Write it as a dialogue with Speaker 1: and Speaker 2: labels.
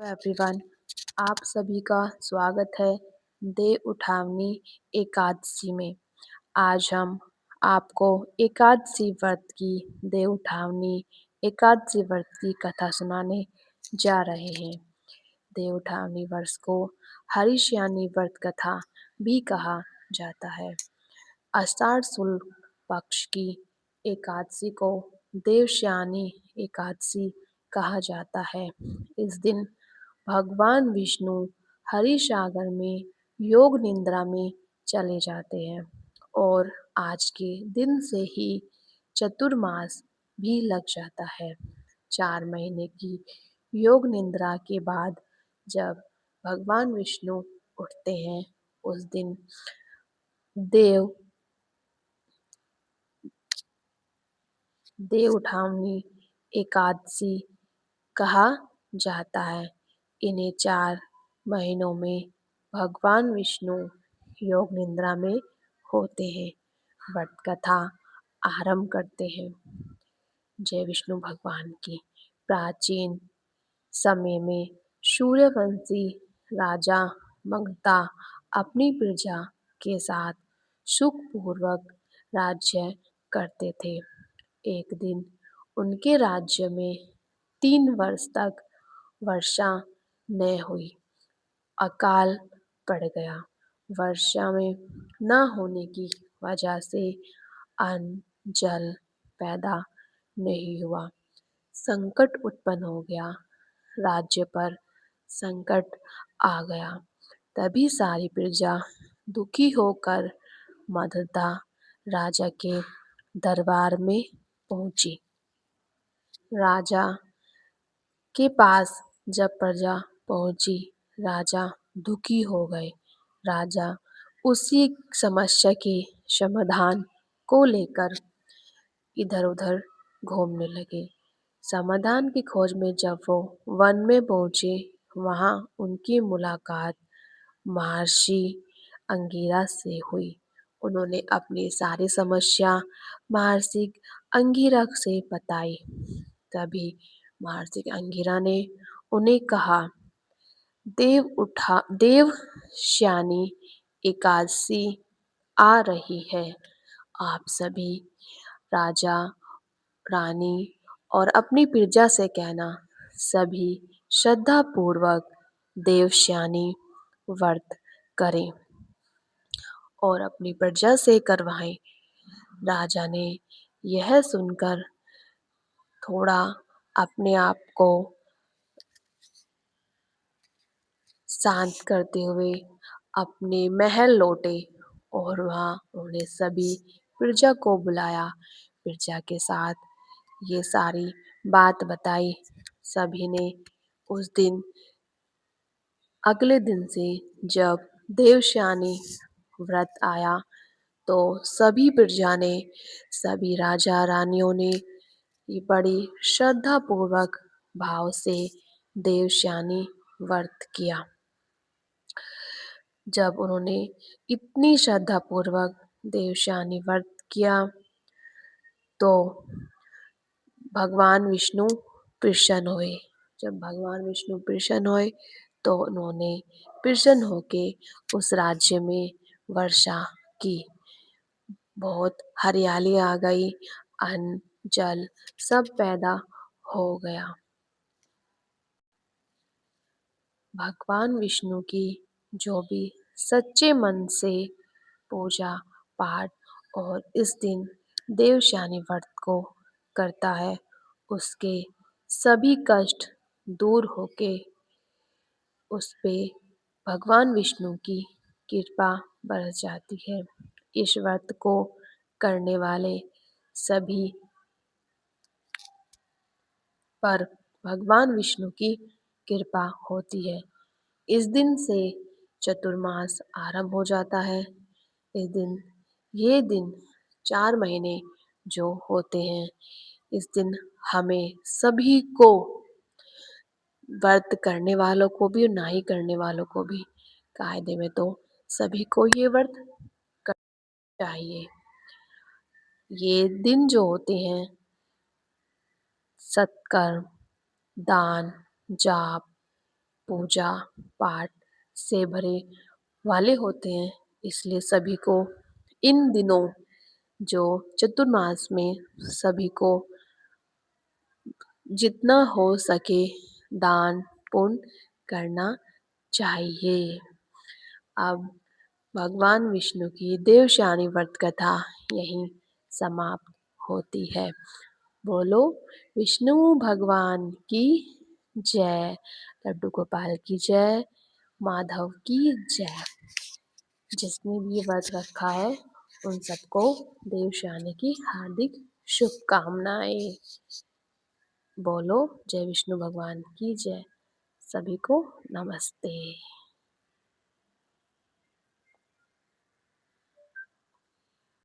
Speaker 1: Everyone, आप सभी का स्वागत है देव उठावनी एकादशी में। आज हम आपको एकादशी व्रत की देव उठावनी एकादशी व्रत की कथा सुनाने जा रहे हैं। देव उठावनी वर्ष को हरिशयानी व्रत कथा भी कहा जाता है। आषाढ़ शुक्ल पक्ष की एकादशी को देवशयानी एकादशी कहा जाता है। इस दिन भगवान विष्णु हरि सागर में योग निद्रा में चले जाते हैं और आज के दिन से ही चतुर्मास भी लग जाता है। 4 महीने की योग निद्रा के बाद जब भगवान विष्णु उठते हैं, उस दिन देव उठावनी एकादशी कहा जाता है। इन्हें 4 महीनों में भगवान विष्णु योग निद्रा में होते हैं। व्रत कथा आरंभ करते हैं। जय विष्णु भगवान की। प्राचीन समय में सूर्यवंशी राजा मगधा अपनी प्रजा के साथ सुखपूर्वक राज्य करते थे। एक दिन उनके राज्य में 3 वर्ष तक वर्षा न हुई। अकाल पड़ गया। वर्षा में न होने की वजह से अन्न जल पैदा नहीं हुआ। संकट उत्पन्न हो गया। राज्य पर संकट आ गया। तभी सारी प्रजा दुखी होकर मगधा राजा के दरबार में पहुंची। राजा के पास जब प्रजा पहुंची, राजा दुखी हो गए। राजा उसी समस्या के समाधान को लेकर इधर उधर घूमने लगे। समाधान की खोज में जब वो वन में पहुंचे, वहां उनकी मुलाकात महर्षि अंगिरा से हुई। उन्होंने अपनी सारी समस्या महर्षि अंगिरा से बताई। तभी महर्षि अंगिरा ने उन्हें कहा, देवशयानी एकादशी आ रही है। आप सभी राजा रानी और अपनी प्रजा से कहना, सभी श्रद्धा पूर्वक देवशयानी व्रत करें और अपनी प्रजा से करवाएं। राजा ने यह सुनकर थोड़ा अपने आप को शांत करते हुए अपने महल लौटे और वहाँ उन्हें सभी प्रजा को बुलाया। प्रजा के साथ ये सारी बात बताई। सभी ने उस दिन अगले दिन से जब देवशयानी व्रत आया, तो सभी प्रजा ने, सभी राजा रानियों ने ये बड़ी श्रद्धा पूर्वक भाव से देवशयानी व्रत किया। जब उन्होंने इतनी श्रद्धा पूर्वक देवशयानी व्रत किया, तो भगवान विष्णु प्रसन्न हुए। जब भगवान विष्णु प्रसन्न हुए, तो उन्होंने प्रसन्न होके उस राज्य में वर्षा की। बहुत हरियाली आ गई। अन्न जल सब पैदा हो गया। भगवान विष्णु की जो भी सच्चे मन से पूजा पाठ और इस दिन देवशयानी व्रत को करता है, उसके सभी कष्ट दूर होके उस पे भगवान विष्णु की कृपा बरस जाती है। इस व्रत को करने वाले सभी पर भगवान विष्णु की कृपा होती है। इस दिन से चतुर्मास आरंभ हो जाता है। इस दिन ये दिन 4 महीने जो होते हैं, इस दिन हमें सभी को, व्रत करने वालों को भी और नहीं करने वालों को भी, कायदे में तो सभी को ये व्रत करना चाहिए। ये दिन जो होते हैं, सत्कर्म, दान, जाप, पूजा पाठ से भरे वाले होते हैं, इसलिए सभी को इन दिनों जो चतुर्मास में सभी को जितना हो सके दान पुण्य करना चाहिए। अब भगवान विष्णु की देवशयनी व्रत कथा यहीं समाप्त होती है। बोलो विष्णु भगवान की जय, लड्डू गोपाल की जय, माधव की जय। जिसने भी ये व्रत रखा है उन सबको देवशयनी की हार्दिक शुभकामनाएं। बोलो जय विष्णु भगवान की जय। सभी को नमस्ते।